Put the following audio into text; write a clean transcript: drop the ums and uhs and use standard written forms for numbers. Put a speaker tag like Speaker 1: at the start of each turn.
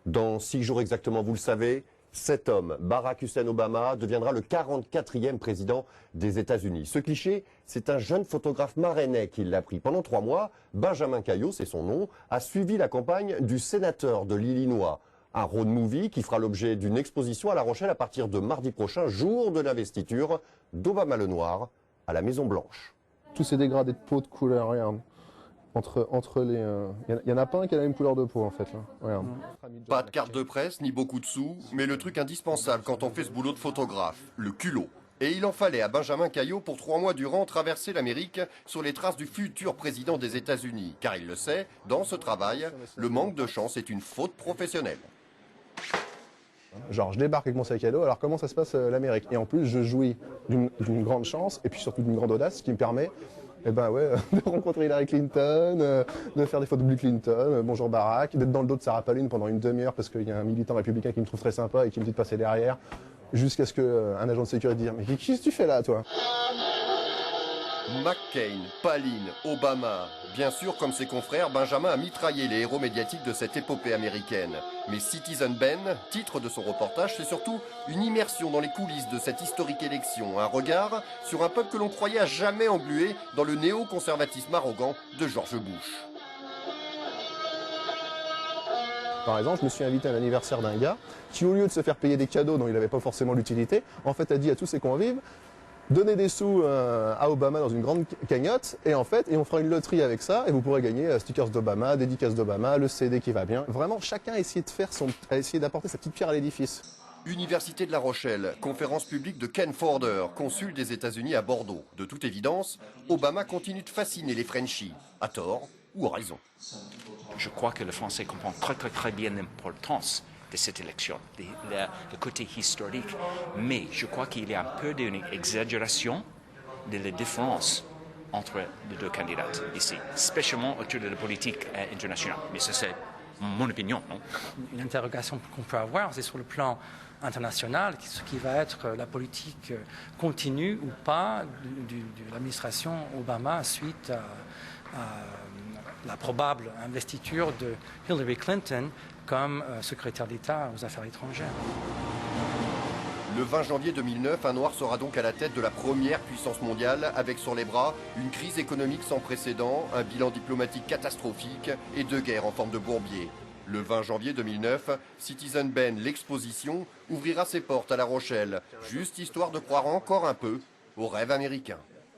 Speaker 1: Dans 6 jours exactement, vous le savez, cet homme, Barack Hussein Obama, deviendra le 44e président des États-Unis. Ce cliché, c'est un jeune photographe marrainais qui l'a pris. Pendant 3 mois, Benjamin Caillot, c'est son nom, a suivi la campagne du sénateur de l'Illinois. Un road movie qui fera l'objet d'une exposition à La Rochelle à partir de mardi prochain, jour de l'investiture d'Obama le Noir à la Maison-Blanche.
Speaker 2: Tous ces dégradés de peau de couleur, regarde. Entre les... Il y en a pas un qui a la même couleur de peau en fait. Là. Regarde.
Speaker 1: Pas de carte de presse, ni beaucoup de sous, mais le truc indispensable quand on fait ce boulot de photographe, le culot. Et il en fallait à Benjamin Caillot pour 3 mois durant traverser l'Amérique sur les traces du futur président des États-Unis. Car il le sait, dans ce travail, le manque de chance est une faute professionnelle.
Speaker 2: Genre je débarque avec mon sac à dos, alors comment ça se passe l'Amérique? Et en plus je jouis d'une grande chance et puis surtout d'une grande audace qui me permet de rencontrer Hillary Clinton, de faire des photos de Bill Clinton, bonjour Barack, d'être dans le dos de Sarah Palin pendant une demi-heure parce qu'il y a un militant républicain qui me trouve très sympa et qui me dit de passer derrière, jusqu'à ce qu'un agent de sécurité dise « Mais qu'est-ce que tu fais là toi ?»
Speaker 1: McCain, Palin, Obama. Bien sûr, comme ses confrères, Benjamin a mitraillé les héros médiatiques de cette épopée américaine. Mais Citizen Ben, titre de son reportage, c'est surtout une immersion dans les coulisses de cette historique élection. Un regard sur un peuple que l'on croyait à jamais englué dans le néo-conservatisme arrogant de George Bush.
Speaker 2: Par exemple, je me suis invité à l'anniversaire d'un gars qui, au lieu de se faire payer des cadeaux dont il n'avait pas forcément l'utilité, en fait a dit à tous ses convives donnez des sous à Obama dans une grande cagnotte et on fera une loterie avec ça et vous pourrez gagner stickers d'Obama, dédicaces d'Obama, le CD qui va bien. Vraiment, chacun a essayé d'apporter sa petite pierre à l'édifice.
Speaker 1: Université de La Rochelle, conférence publique de Ken Forder, consul des États-Unis à Bordeaux. De toute évidence, Obama continue de fasciner les Frenchies, à tort ou à raison.
Speaker 3: Je crois que le Français comprend très bien l'importance de cette élection, le côté historique, mais je crois qu'il y a un peu d'une exagération de la différence entre les deux candidats ici, spécialement autour de la politique internationale. Mais ça, c'est mon opinion, non?
Speaker 4: Une interrogation qu'on peut avoir, c'est sur le plan international, ce qui va être la politique continue ou pas de l'administration Obama suite à la probable investiture de Hillary Clinton comme secrétaire d'État aux Affaires étrangères.
Speaker 1: Le 20 janvier 2009, un Noir sera donc à la tête de la première puissance mondiale, avec sur les bras une crise économique sans précédent, un bilan diplomatique catastrophique et 2 guerres en forme de bourbier. Le 20 janvier 2009, Citizen Ben, l'exposition, ouvrira ses portes à La Rochelle, juste histoire de croire encore un peu au rêve américain.